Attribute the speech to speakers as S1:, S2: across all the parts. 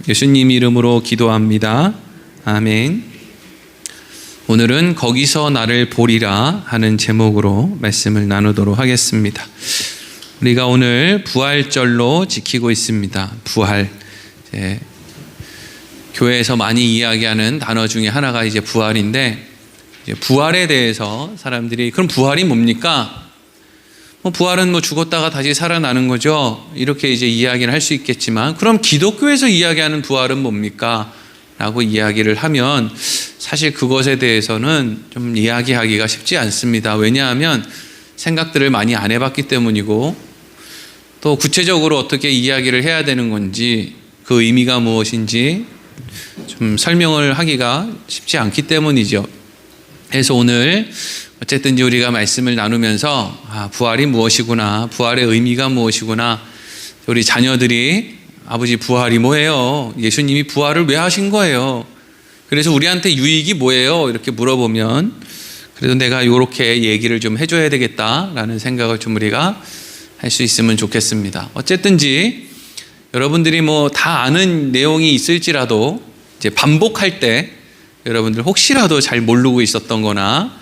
S1: 예수님 이름으로 기도합니다. 아멘. 오늘은 거기서 나를 보리라 하는 제목으로 말씀을 나누도록 하겠습니다. 우리가 오늘 부활절로 지키고 있습니다. 부활. 교회에서 많이 이야기하는 단어 중에 하나가 이제 부활인데, 부활에 대해서 사람들이 그럼 부활이 뭡니까? 부활은 죽었다가 다시 살아나는 거죠. 이렇게 이제 이야기를 할 수 있겠지만, 그럼 기독교에서 이야기하는 부활은 뭡니까? 라고 이야기를 하면 사실 그것에 대해서는 좀 이야기하기가 쉽지 않습니다. 왜냐하면 생각들을 많이 안 해봤기 때문이고, 또 구체적으로 어떻게 이야기를 해야 되는 건지, 그 의미가 무엇인지 좀 설명을 하기가 쉽지 않기 때문이죠. 그래서 오늘 어쨌든지 우리가 말씀을 나누면서 부활이 무엇이구나, 부활의 의미가 무엇이구나, 우리 자녀들이 아버지 부활이 뭐예요? 예수님이 부활을 왜 하신 거예요? 그래서 우리한테 유익이 뭐예요? 이렇게 물어보면 그래도 내가 이렇게 얘기를 좀 해줘야 되겠다라는 생각을 좀 우리가 할 수 있으면 좋겠습니다. 어쨌든지 여러분들이 다 아는 내용이 있을지라도 이제 반복할 때 여러분들 혹시라도 잘 모르고 있었던 거나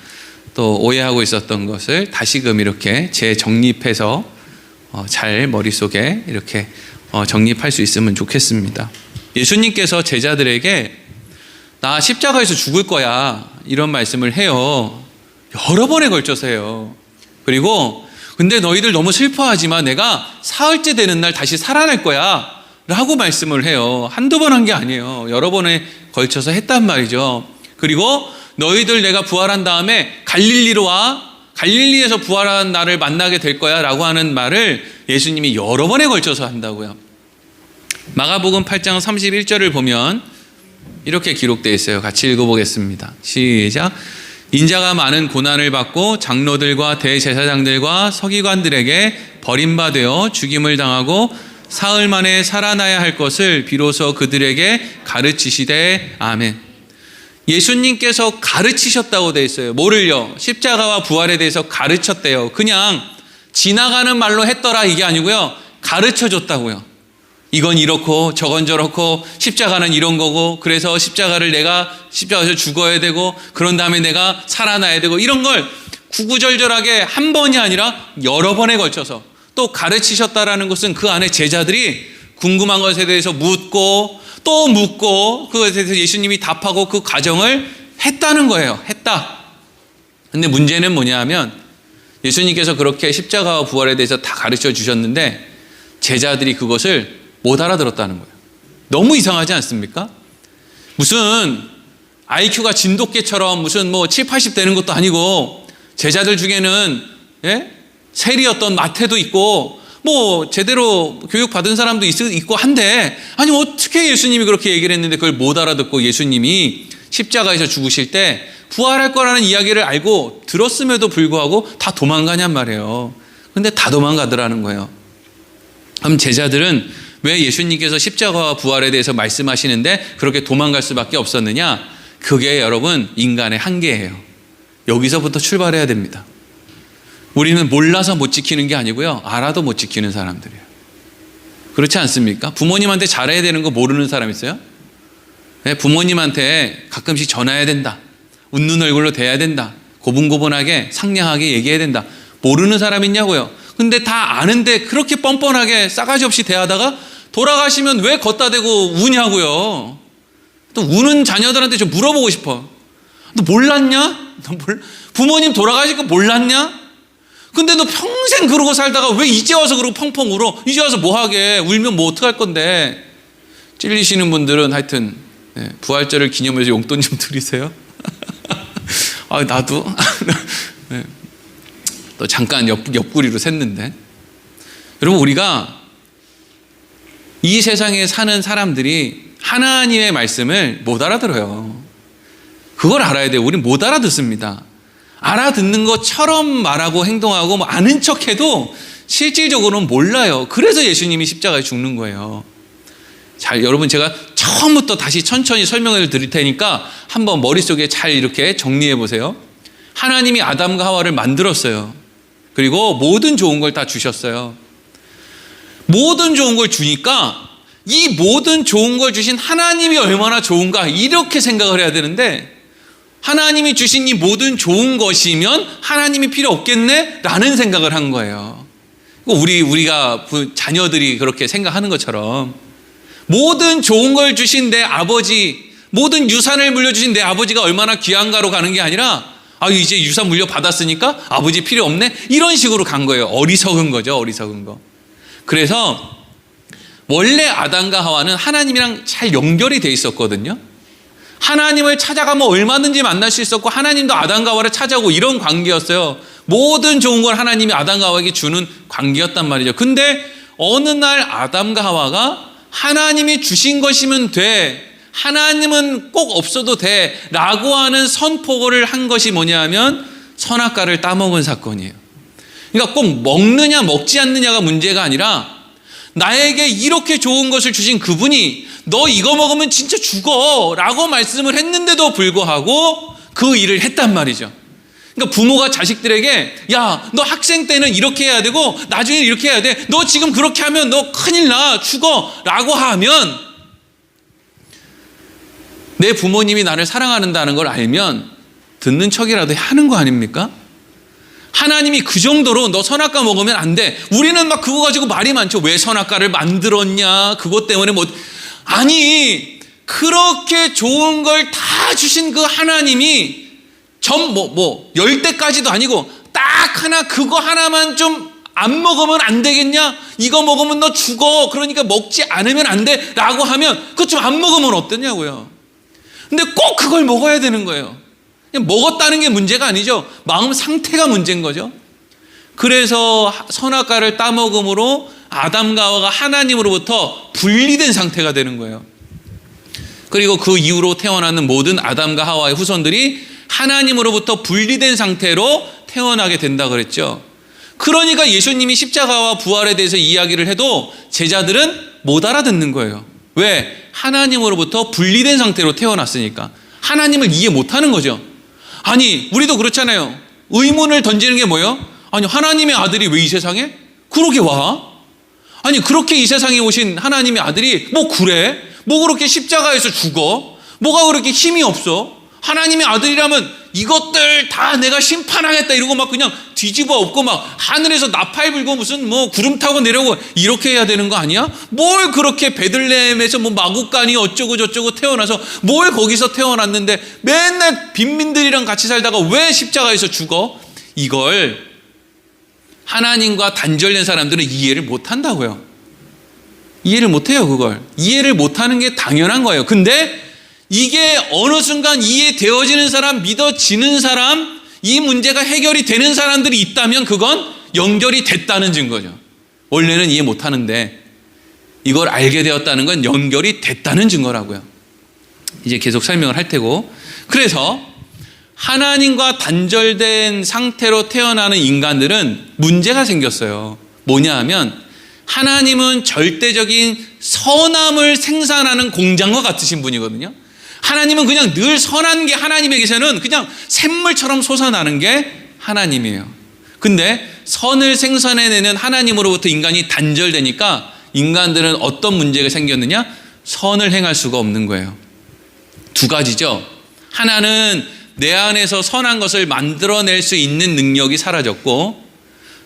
S1: 또 오해하고 있었던 것을 다시금 이렇게 재정립해서 잘 머릿속에 이렇게 정립할 수 있으면 좋겠습니다. 예수님께서 제자들에게 나 십자가에서 죽을 거야 이런 말씀을 해요. 여러 번에 걸쳐서 해요. 그리고 근데 너희들 너무 슬퍼하지만 내가 사흘째 되는 날 다시 살아날 거야 라고 말씀을 해요. 한두 번 한 게 아니에요. 여러 번에 걸쳐서 했단 말이죠. 그리고 너희들 내가 부활한 다음에 갈릴리로 와, 갈릴리에서 부활한 나를 만나게 될 거야 라고 하는 말을 예수님이 여러 번에 걸쳐서 한다고요. 마가복음 8장 31절을 보면 이렇게 기록되어 있어요. 같이 읽어보겠습니다. 시작. 인자가 많은 고난을 받고 장로들과 대제사장들과 서기관들에게 버림받아 죽임을 당하고 사흘 만에 살아나야 할 것을 비로소 그들에게 가르치시되 아멘. 예수님께서 가르치셨다고 되어 있어요. 뭐를요? 십자가와 부활에 대해서 가르쳤대요. 그냥 지나가는 말로 했더라 이게 아니고요. 가르쳐줬다고요. 이건 이렇고 저건 저렇고 십자가는 이런 거고, 그래서 십자가를 내가 십자가에서 죽어야 되고 그런 다음에 내가 살아나야 되고, 이런 걸 구구절절하게 한 번이 아니라 여러 번에 걸쳐서 또 가르치셨다라는 것은 그 안에 제자들이 궁금한 것에 대해서 묻고 또 묻고 그것에 대해서 예수님이 답하고 그 과정을 했다는 거예요. 했다. 근데 문제는 뭐냐 하면 예수님께서 그렇게 십자가와 부활에 대해서 다 가르쳐 주셨는데 제자들이 그것을 못 알아들었다는 거예요. 너무 이상하지 않습니까? 무슨 IQ가 진돗개처럼 무슨 7, 80 되는 것도 아니고, 제자들 중에는 세리였던 마태도 있고 제대로 교육받은 사람도 있고 한데, 아니 어떻게 예수님이 그렇게 얘기를 했는데 그걸 못 알아듣고 예수님이 십자가에서 죽으실 때 부활할 거라는 이야기를 알고 들었음에도 불구하고 다 도망가냔 말이에요. 근데 다 도망가더라는 거예요. 그럼 제자들은 왜 예수님께서 십자가와 부활에 대해서 말씀하시는데 그렇게 도망갈 수밖에 없었느냐? 그게 여러분 인간의 한계예요. 여기서부터 출발해야 됩니다. 우리는 몰라서 못 지키는 게 아니고요, 알아도 못 지키는 사람들이에요. 그렇지 않습니까? 부모님한테 잘해야 되는 거 모르는 사람 있어요? 부모님한테 가끔씩 전화해야 된다, 웃는 얼굴로 대해야 된다, 고분고분하게 상냥하게 얘기해야 된다, 모르는 사람 있냐고요? 근데 다 아는데 그렇게 뻔뻔하게 싸가지 없이 대하다가 돌아가시면 왜 걷다 대고 우냐고요? 또 우는 자녀들한테 좀 물어보고 싶어. 너 몰랐냐? 부모님 돌아가신 거 몰랐냐? 근데 너 평생 그러고 살다가 왜 이제 와서 그러고 펑펑 울어? 이제 와서 뭐 하게? 울면 뭐 어떡할 건데? 찔리시는 분들은 하여튼 부활절을 기념해서 용돈 좀 드리세요. 나도 또 잠깐 옆구리로 샜는데, 여러분 우리가 이 세상에 사는 사람들이 하나님의 말씀을 못 알아들어요. 그걸 알아야 돼요. 우린 못 알아듣습니다. 알아듣는 것처럼 말하고 행동하고 아는 척해도 실질적으로는 몰라요. 그래서 예수님이 십자가에 죽는 거예요. 잘, 여러분 제가 처음부터 다시 천천히 설명을 드릴 테니까 한번 머릿속에 잘 이렇게 정리해 보세요. 하나님이 아담과 하와를 만들었어요. 그리고 모든 좋은 걸 다 주셨어요. 모든 좋은 걸 주니까 이 모든 좋은 걸 주신 하나님이 얼마나 좋은가 이렇게 생각을 해야 되는데, 하나님이 주신 이 모든 좋은 것이면 하나님이 필요 없겠네 라는 생각을 한 거예요. 우리가 자녀들이 그렇게 생각하는 것처럼 모든 좋은 걸 주신 내 아버지, 모든 유산을 물려주신 내 아버지가 얼마나 귀한가로 가는 게 아니라, 이제 유산 물려받았으니까 아버지 필요 없네, 이런 식으로 간 거예요. 어리석은 거죠, 어리석은 거. 그래서 원래 아담과 하와는 하나님이랑 잘 연결이 돼 있었거든요. 하나님을 찾아가면 얼마든지 만날 수 있었고, 하나님도 아담과 하와를 찾아오고, 이런 관계였어요. 모든 좋은 걸 하나님이 아담과 하와에게 주는 관계였단 말이죠. 근데 어느 날 아담과 하와가 하나님이 주신 것이면 돼, 하나님은 꼭 없어도 돼 라고 하는 선포를 한 것이 뭐냐면 선악과를 따먹은 사건이에요. 그러니까 꼭 먹느냐 먹지 않느냐가 문제가 아니라, 나에게 이렇게 좋은 것을 주신 그분이 너 이거 먹으면 진짜 죽어 라고 말씀을 했는데도 불구하고 그 일을 했단 말이죠. 그러니까 부모가 자식들에게, 야, 너 학생 때는 이렇게 해야 되고 나중에 이렇게 해야 돼, 너 지금 그렇게 하면 너 큰일 나, 죽어 라고 하면, 내 부모님이 나를 사랑한다는 걸 알면 듣는 척이라도 하는 거 아닙니까? 하나님이 그 정도로 너 선악과 먹으면 안 돼. 우리는 막 그거 가지고 말이 많죠. 왜 선악과를 만들었냐, 그것 때문에 뭐. 아니, 그렇게 좋은 걸 다 주신 그 하나님이 10대까지도 아니고 딱 하나, 그거 하나만 좀 안 먹으면 안 되겠냐? 이거 먹으면 너 죽어, 그러니까 먹지 않으면 안 돼 라고 하면 그거 좀 안 먹으면 어떠냐고요. 근데 꼭 그걸 먹어야 되는 거예요. 그냥 먹었다는 게 문제가 아니죠. 마음 상태가 문제인 거죠. 그래서 선악과를 따먹음으로 아담과 하와가 하나님으로부터 분리된 상태가 되는 거예요. 그리고 그 이후로 태어나는 모든 아담과 하와의 후손들이 하나님으로부터 분리된 상태로 태어나게 된다 그랬죠. 그러니까 예수님이 십자가와 부활에 대해서 이야기를 해도 제자들은 못 알아듣는 거예요. 왜? 하나님으로부터 분리된 상태로 태어났으니까. 하나님을 이해 못하는 거죠. 아니, 우리도 그렇잖아요. 의문을 던지는 게 뭐예요? 아니, 하나님의 아들이 왜 이 세상에? 그러게 와. 아니, 그렇게 이 세상에 오신 하나님의 아들이 뭐 그래? 뭐 그렇게 십자가에서 죽어? 뭐가 그렇게 힘이 없어? 하나님의 아들이라면 이것들 다 내가 심판하겠다 이러고 막 그냥 뒤집어 엎고 막 하늘에서 나팔 불고 무슨 뭐 구름 타고 내려오고 이렇게 해야 되는 거 아니야? 뭘 그렇게 베들레헴에서 뭐 마구간이 어쩌고 저쩌고 태어나서 뭘 거기서 태어났는데 맨날 빈민들이랑 같이 살다가 왜 십자가에서 죽어? 이걸 하나님과 단절된 사람들은 이해를 못 한다고요. 이해를 못 해요. 그걸 이해를 못 하는 게 당연한 거예요. 근데 이게 어느 순간 이해되어지는 사람, 믿어지는 사람, 이 문제가 해결이 되는 사람들이 있다면 그건 연결이 됐다는 증거죠. 원래는 이해 못하는데 이걸 알게 되었다는 건 연결이 됐다는 증거라고요. 이제 계속 설명을 할 테고, 그래서 하나님과 단절된 상태로 태어나는 인간들은 문제가 생겼어요. 뭐냐 하면 하나님은 절대적인 선함을 생산하는 공장과 같으신 분이거든요. 하나님은 그냥 늘 선한 게 하나님에게서는 그냥 샘물처럼 솟아나는 게 하나님이에요. 근데 선을 생산해내는 하나님으로부터 인간이 단절되니까 인간들은 어떤 문제가 생겼느냐? 선을 행할 수가 없는 거예요. 두 가지죠. 하나는 내 안에서 선한 것을 만들어낼 수 있는 능력이 사라졌고,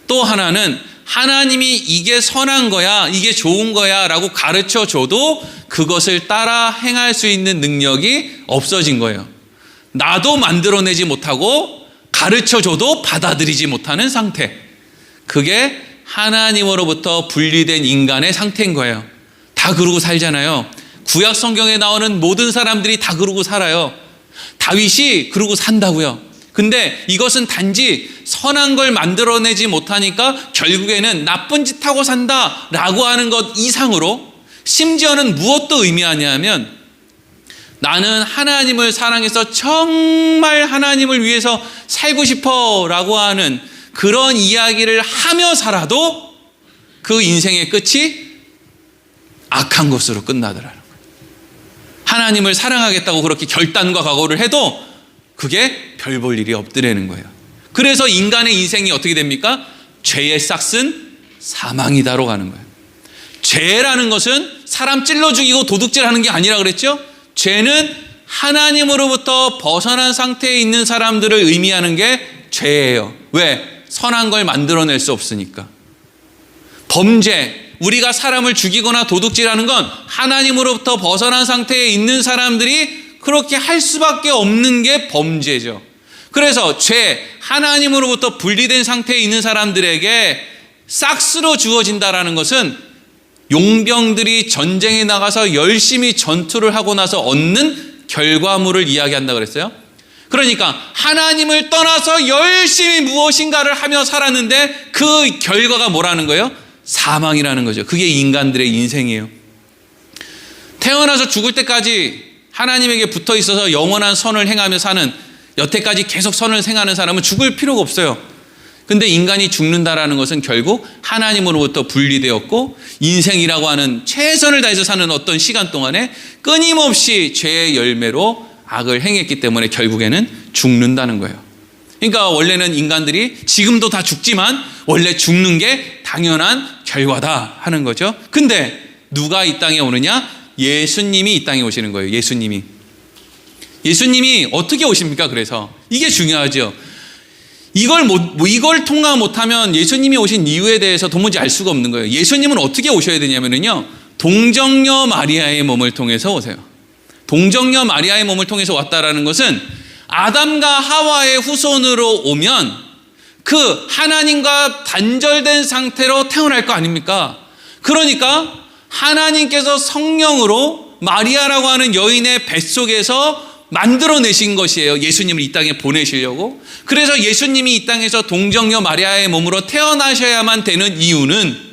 S1: 또 하나는 하나님이 이게 선한 거야, 이게 좋은 거야 라고 가르쳐 줘도 그것을 따라 행할 수 있는 능력이 없어진 거예요. 나도 만들어내지 못하고 가르쳐 줘도 받아들이지 못하는 상태. 그게 하나님으로부터 분리된 인간의 상태인 거예요. 다 그러고 살잖아요. 구약 성경에 나오는 모든 사람들이 다 그러고 살아요. 다윗이 그러고 산다고요. 근데 이것은 단지 선한 걸 만들어내지 못하니까 결국에는 나쁜 짓 하고 산다라고 하는 것 이상으로, 심지어는 무엇도 의미하냐면 나는 하나님을 사랑해서 정말 하나님을 위해서 살고 싶어라고 하는 그런 이야기를 하며 살아도 그 인생의 끝이 악한 것으로 끝나더라는 거예요. 하나님을 사랑하겠다고 그렇게 결단과 각오를 해도 그게 별 볼 일이 없더라는 거예요. 그래서 인간의 인생이 어떻게 됩니까? 죄의 싹은 사망이다로 가는 거예요. 죄라는 것은 사람 찔러 죽이고 도둑질하는 게 아니라 그랬죠? 죄는 하나님으로부터 벗어난 상태에 있는 사람들을 의미하는 게 죄예요. 왜? 선한 걸 만들어낼 수 없으니까. 범죄, 우리가 사람을 죽이거나 도둑질하는 건 하나님으로부터 벗어난 상태에 있는 사람들이 그렇게 할 수밖에 없는 게 범죄죠. 그래서 죄, 하나님으로부터 분리된 상태에 있는 사람들에게 싹스로 주어진다라는 것은 용병들이 전쟁에 나가서 열심히 전투를 하고 나서 얻는 결과물을 이야기한다 그랬어요. 그러니까 하나님을 떠나서 열심히 무엇인가를 하며 살았는데 그 결과가 뭐라는 거예요? 사망이라는 거죠. 그게 인간들의 인생이에요. 태어나서 죽을 때까지 하나님에게 붙어 있어서 영원한 선을 행하며 사는, 여태까지 계속 선을 행하는 사람은 죽을 필요가 없어요. 근데 인간이 죽는다라는 것은 결국 하나님으로부터 분리되었고 인생이라고 하는 최선을 다해서 사는 어떤 시간 동안에 끊임없이 죄의 열매로 악을 행했기 때문에 결국에는 죽는다는 거예요. 그러니까 원래는 인간들이 지금도 다 죽지만 원래 죽는 게 당연한 결과다 하는 거죠. 근데 누가 이 땅에 오느냐? 예수님이 이 땅에 오시는 거예요. 예수님이 어떻게 오십니까? 그래서 이게 중요하죠. 이걸 통과 못하면 예수님이 오신 이유에 대해서 도무지 알 수가 없는 거예요. 예수님은 어떻게 오셔야 되냐면요, 동정녀 마리아의 몸을 통해서 오세요. 동정녀 마리아의 몸을 통해서 왔다라는 것은 아담과 하와의 후손으로 오면 그 하나님과 단절된 상태로 태어날 거 아닙니까? 그러니까 하나님께서 성령으로 마리아라고 하는 여인의 뱃속에서 만들어내신 것이에요. 예수님을 이 땅에 보내시려고. 그래서 예수님이 이 땅에서 동정녀 마리아의 몸으로 태어나셔야만 되는 이유는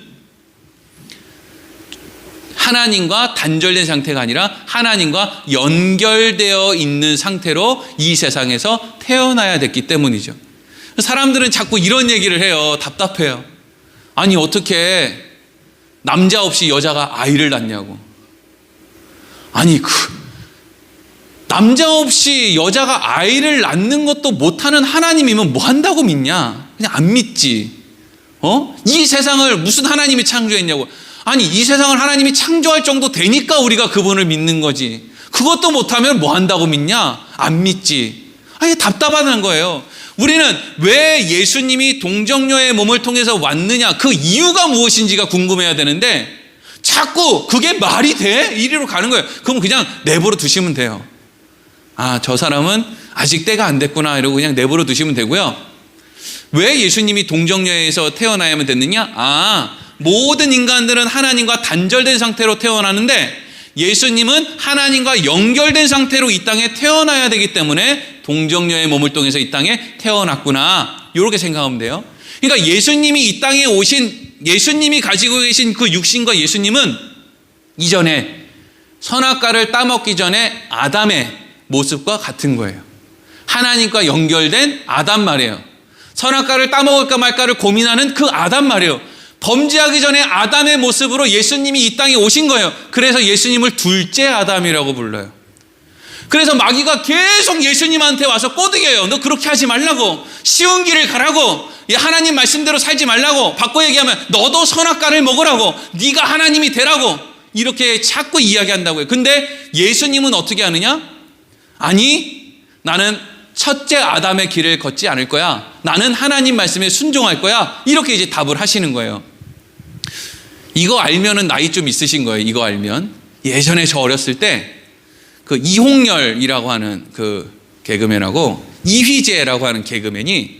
S1: 하나님과 단절된 상태가 아니라 하나님과 연결되어 있는 상태로 이 세상에서 태어나야 됐기 때문이죠. 사람들은 자꾸 이런 얘기를 해요. 답답해요. 아니 어떻게 남자 없이 여자가 아이를 낳냐고. 아니 남자 없이 여자가 아이를 낳는 것도 못하는 하나님이면 뭐 한다고 믿냐? 그냥 안 믿지. 이 세상을 무슨 하나님이 창조했냐고. 아니 이 세상을 하나님이 창조할 정도 되니까 우리가 그분을 믿는 거지. 그것도 못하면 뭐 한다고 믿냐? 안 믿지. 아니 답답한 거예요. 우리는 왜 예수님이 동정녀의 몸을 통해서 왔느냐, 그 이유가 무엇인지가 궁금해야 되는데 자꾸 그게 말이 돼? 이리로 가는 거예요. 그럼 그냥 내버려 두시면 돼요. 아, 저 사람은 아직 때가 안 됐구나 이러고 그냥 내버려 두시면 되고요. 왜 예수님이 동정녀에서 태어나야만 됐느냐? 모든 인간들은 하나님과 단절된 상태로 태어나는데 예수님은 하나님과 연결된 상태로 이 땅에 태어나야 되기 때문에 동정녀의 몸을 통해서 이 땅에 태어났구나, 이렇게 생각하면 돼요. 그러니까 예수님이 이 땅에 오신, 예수님이 가지고 계신 그 육신과 예수님은 이전에 선악과를 따먹기 전에 아담의 모습과 같은 거예요. 하나님과 연결된 아담 말이에요. 선악과를 따먹을까 말까를 고민하는 그 아담 말이에요. 범죄하기 전에 아담의 모습으로 예수님이 이 땅에 오신 거예요. 그래서 예수님을 둘째 아담이라고 불러요. 그래서 마귀가 계속 예수님한테 와서 꼬드겨요. 너 그렇게 하지 말라고, 쉬운 길을 가라고, 하나님 말씀대로 살지 말라고, 바꿔 얘기하면 너도 선악과를 먹으라고, 네가 하나님이 되라고, 이렇게 자꾸 이야기한다고요. 근데 예수님은 어떻게 하느냐? 아니, 나는 첫째 아담의 길을 걷지 않을 거야. 나는 하나님 말씀에 순종할 거야. 이렇게 이제 답을 하시는 거예요. 이거 알면은 나이 좀 있으신 거예요. 이거 알면. 예전에 저 어렸을 때 그 이홍렬이라고 하는 그 개그맨하고 이휘재라고 하는 개그맨이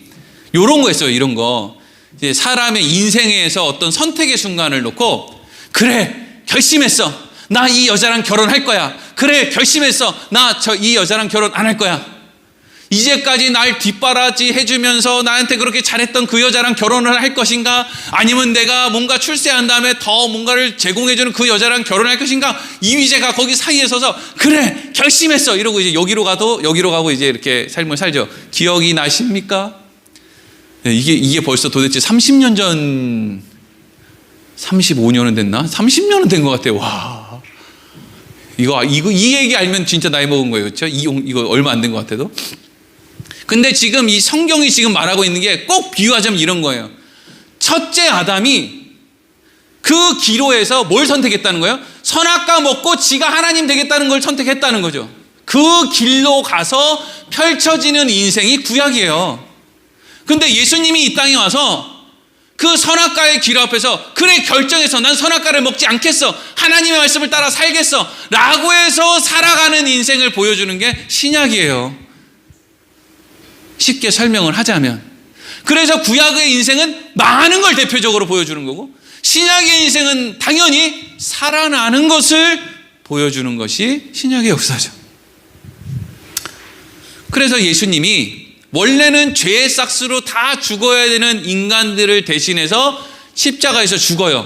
S1: 요런 거 했어요. 이런 거. 이제 사람의 인생에서 어떤 선택의 순간을 놓고, 그래, 결심했어. 나 이 여자랑 결혼할 거야. 그래, 결심했어. 나 이 여자랑 결혼 안 할 거야. 이제까지 날 뒷바라지 해주면서 나한테 그렇게 잘했던 그 여자랑 결혼을 할 것인가? 아니면 내가 뭔가 출세한 다음에 더 뭔가를 제공해주는 그 여자랑 결혼할 것인가? 이휘재가 거기 사이에 서서 그래, 결심했어. 이러고 이제 여기로 가고 이제 이렇게 삶을 살죠. 기억이 나십니까? 이게 벌써 도대체 30년 전, 35년은 됐나? 30년은 된 것 같아요. 와. 이 얘기 알면 진짜 나이 먹은 거예요. 그렇죠? 이거 얼마 안 된 것 같아도. 근데 지금 이 성경이 지금 말하고 있는 게 꼭 비유하자면 이런 거예요. 첫째 아담이 그 기로에서 뭘 선택했다는 거예요? 선악과 먹고 지가 하나님 되겠다는 걸 선택했다는 거죠. 그 길로 가서 펼쳐지는 인생이 구약이에요. 근데 예수님이 이 땅에 와서 그 선악과의 길 앞에서 그래 결정해서 난 선악과를 먹지 않겠어, 하나님의 말씀을 따라 살겠어 라고 해서 살아가는 인생을 보여주는 게 신약이에요. 쉽게 설명을 하자면. 그래서 구약의 인생은 많은 걸 대표적으로 보여주는 거고, 신약의 인생은 당연히 살아나는 것을 보여주는 것이 신약의 역사죠. 그래서 예수님이 원래는 죄의 싹스로 다 죽어야 되는 인간들을 대신해서 십자가에서 죽어요.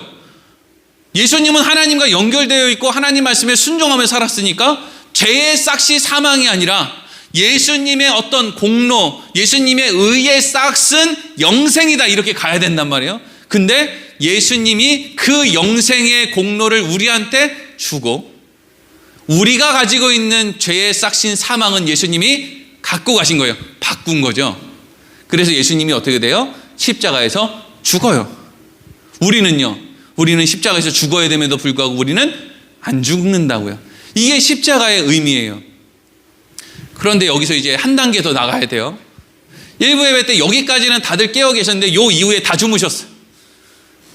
S1: 예수님은 하나님과 연결되어 있고 하나님 말씀에 순종하며 살았으니까 죄의 싹이 사망이 아니라 예수님의 어떤 공로, 예수님의 의의 싹은 영생이다, 이렇게 가야 된단 말이에요. 근데 예수님이 그 영생의 공로를 우리한테 주고, 우리가 가지고 있는 죄의 싹인 사망은 예수님이 갖고 가신 거예요. 바꾼 거죠. 그래서 예수님이 어떻게 돼요? 십자가에서 죽어요. 우리는 십자가에서 죽어야 됨에도 불구하고 우리는 안 죽는다고요. 이게 십자가의 의미예요. 그런데 여기서 이제 한 단계 더 나가야 돼요. 일부 예배 때 여기까지는 다들 깨어 계셨는데 요 이후에 다 주무셨어요.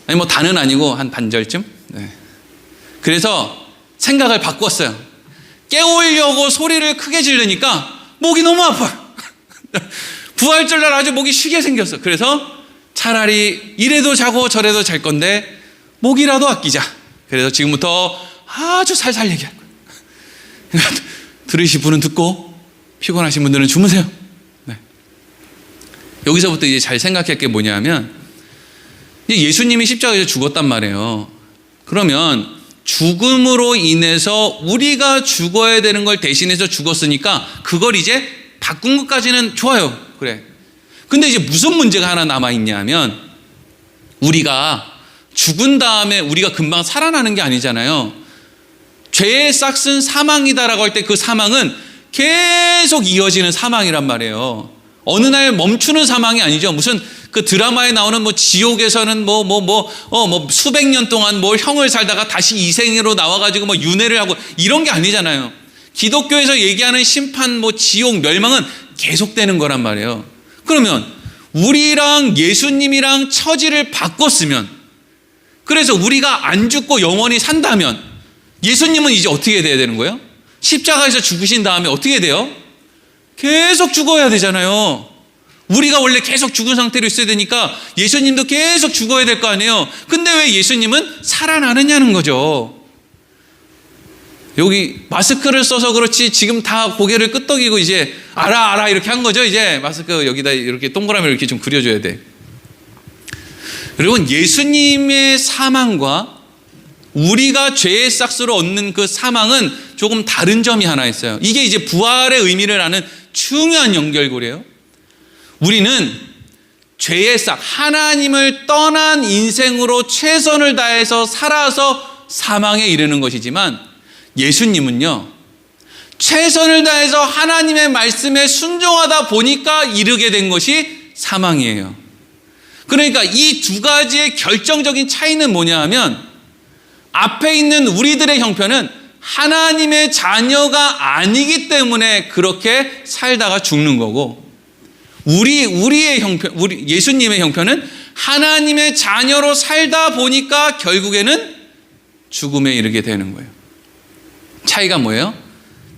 S1: 아니 뭐 다는 아니고 한 반절쯤. 네. 그래서 생각을 바꿨어요. 깨우려고 소리를 크게 지르니까 목이 너무 아파요. 부활절날 아주 목이 쉬게 생겼어. 그래서 차라리 이래도 자고 저래도 잘 건데 목이라도 아끼자. 그래서 지금부터 아주 살살 얘기할 거예요. 들으실 분은 듣고 피곤하신 분들은 주무세요. 네. 여기서부터 이제 잘 생각할 게 뭐냐면, 예수님이 십자가에서 죽었단 말이에요. 그러면 죽음으로 인해서 우리가 죽어야 되는 걸 대신해서 죽었으니까 그걸 이제 바꾼 것까지는 좋아요. 그래. 근데 이제 무슨 문제가 하나 남아있냐면, 우리가 죽은 다음에 우리가 금방 살아나는 게 아니잖아요. 죄의 싹은 사망이다라고 할 때 그 사망은 계속 이어지는 사망이란 말이에요. 어느 날 멈추는 사망이 아니죠. 무슨 그 드라마에 나오는 뭐 지옥에서는 수백 년 동안 뭐 형을 살다가 다시 이생으로 나와가지고 뭐 윤회를 하고 이런 게 아니잖아요. 기독교에서 얘기하는 심판, 뭐 지옥, 멸망은 계속되는 거란 말이에요. 그러면 우리랑 예수님이랑 처지를 바꿨으면, 그래서 우리가 안 죽고 영원히 산다면 예수님은 이제 어떻게 돼야 되는 거예요? 십자가에서 죽으신 다음에 어떻게 돼요? 계속 죽어야 되잖아요. 우리가 원래 계속 죽은 상태로 있어야 되니까 예수님도 계속 죽어야 될 거 아니에요. 근데 왜 예수님은 살아나느냐는 거죠. 여기 마스크를 써서 그렇지 지금 다 고개를 끄덕이고 이제 알아 이렇게 한 거죠. 이제 마스크 여기다 이렇게 동그라미 이렇게 좀 그려줘야 돼. 여러분, 예수님의 사망과 우리가 죄의 싹스로 얻는 그 사망은 조금 다른 점이 하나 있어요. 이게 이제 부활의 의미를 아는 중요한 연결고리예요. 우리는 죄의 싹, 하나님을 떠난 인생으로 최선을 다해서 살아서 사망에 이르는 것이지만, 예수님은요, 최선을 다해서 하나님의 말씀에 순종하다 보니까 이르게 된 것이 사망이에요. 그러니까 이 두 가지의 결정적인 차이는 뭐냐 하면, 앞에 있는 우리들의 형편은 하나님의 자녀가 아니기 때문에 그렇게 살다가 죽는 거고, 우리의 형편, 예수님의 형편은 하나님의 자녀로 살다 보니까 결국에는 죽음에 이르게 되는 거예요. 차이가 뭐예요?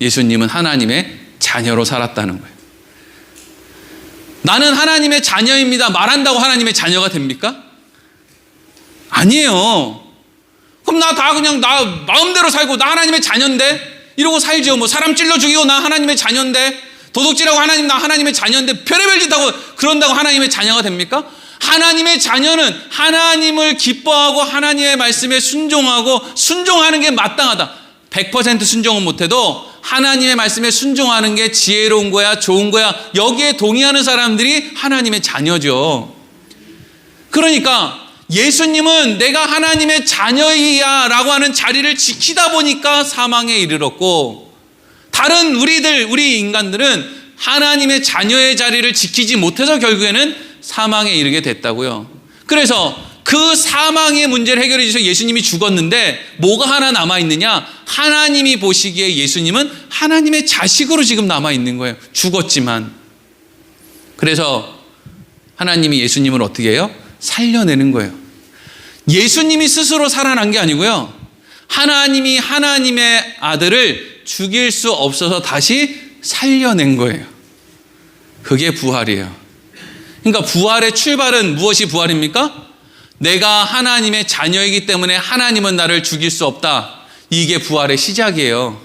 S1: 예수님은 하나님의 자녀로 살았다는 거예요. 나는 하나님의 자녀입니다 말한다고 하나님의 자녀가 됩니까? 아니에요. 그럼 그냥 나 마음대로 살고 나 하나님의 자녀인데 이러고 살죠. 뭐 사람 찔러 죽이고 나 하나님의 자녀인데, 도둑질하고 나 하나님의 자녀인데, 별의별 짓 하고 그런다고 하나님의 자녀가 됩니까? 하나님의 자녀는 하나님을 기뻐하고 하나님의 말씀에 순종하는 게 마땅하다. 100% 순종은 못해도 하나님의 말씀에 순종하는 게 지혜로운 거야, 좋은 거야, 여기에 동의하는 사람들이 하나님의 자녀죠. 그러니까 예수님은 내가 하나님의 자녀이야 라고 하는 자리를 지키다 보니까 사망에 이르렀고, 다른 우리 인간들은 하나님의 자녀의 자리를 지키지 못해서 결국에는 사망에 이르게 됐다고요. 그래서 그 사망의 문제를 해결해 주셔서 예수님이 죽었는데 뭐가 하나 남아있느냐? 하나님이 보시기에 예수님은 하나님의 자식으로 지금 남아있는 거예요. 죽었지만. 그래서 하나님이 예수님을 어떻게 해요? 살려내는 거예요. 예수님이 스스로 살아난 게 아니고요. 하나님이 하나님의 아들을 죽일 수 없어서 다시 살려낸 거예요. 그게 부활이에요. 그러니까 부활의 출발은 무엇이 부활입니까? 내가 하나님의 자녀이기 때문에 하나님은 나를 죽일 수 없다. 이게 부활의 시작이에요.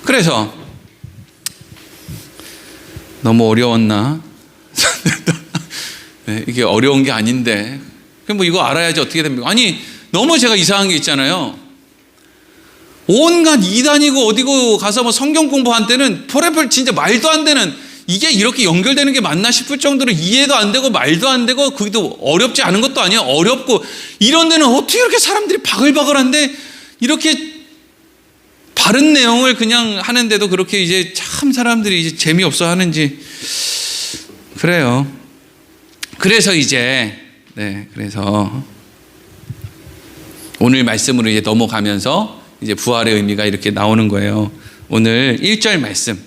S1: 그래서 너무 어려웠나? 네, 이게 어려운 게 아닌데 그럼 뭐 이거 알아야지 어떻게 됩니까? 아니 너무 제가 이상한 게 있잖아요. 온갖 이단이고 어디고 가서 뭐 성경 공부한 때는 별의별 진짜 말도 안 되는 이게 이렇게 연결되는 게 맞나 싶을 정도로 이해도 안 되고 말도 안 되고 그게도 어렵지 않은 것도 아니에요. 어렵고 이런 데는 어떻게 이렇게 사람들이 바글바글한데 이렇게 바른 내용을 그냥 하는데도 그렇게 이제 참 사람들이 이제 재미없어 하는지 그래요. 그래서 이제 그래서 오늘 말씀으로 이제 넘어가면서 이제 부활의 의미가 이렇게 나오는 거예요. 오늘 1절 말씀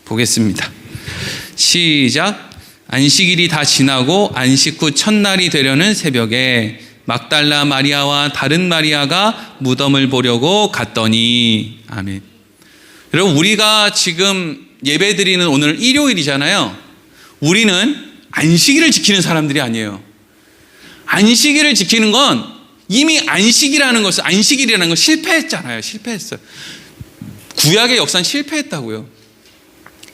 S1: 보겠습니다. 시작. 안식일이 다 지나고 안식 후 첫날이 되려는 새벽에 막달라 마리아와 다른 마리아가 무덤을 보려고 갔더니. 아멘. 여러분 우리가 지금 예배드리는 오늘 일요일이잖아요. 우리는 안식일을 지키는 사람들이 아니에요. 안식일을 지키는 건 이미 안식이라는 것은 안식일이라는 건 실패했잖아요. 실패했어요. 구약의 역사는 실패했다고요.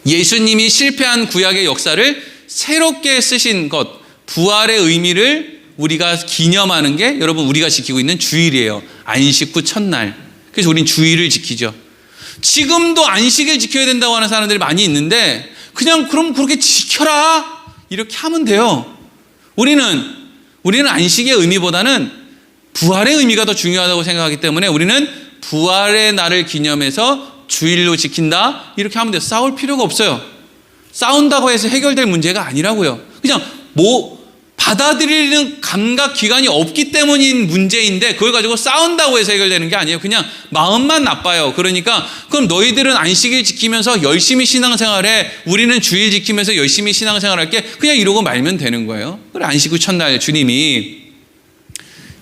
S1: 예수님이 실패한 구약의 역사를 새롭게 쓰신 것, 부활의 의미를 우리가 기념하는 게 여러분 우리가 지키고 있는 주일이에요. 안식 후 첫날. 그래서 우린 주일을 지키죠. 지금도 안식일 지켜야 된다고 하는 사람들이 많이 있는데 그냥 그럼 그렇게 지켜라 이렇게 하면 돼요. 우리는 안식의 의미보다는 부활의 의미가 더 중요하다고 생각하기 때문에 우리는 부활의 날을 기념해서 주일로 지킨다 이렇게 하면 돼요. 싸울 필요가 없어요. 싸운다고 해서 해결될 문제가 아니라고요. 그냥 받아들이는 감각 기관이 없기 때문인 문제인데 그걸 가지고 싸운다고 해서 해결되는 게 아니에요. 그냥 마음만 나빠요. 그러니까 그럼 너희들은 안식일 지키면서 열심히 신앙생활해. 우리는 주일 지키면서 열심히 신앙생활할게. 그냥 이러고 말면 되는 거예요. 그래 안식 후 첫날 주님이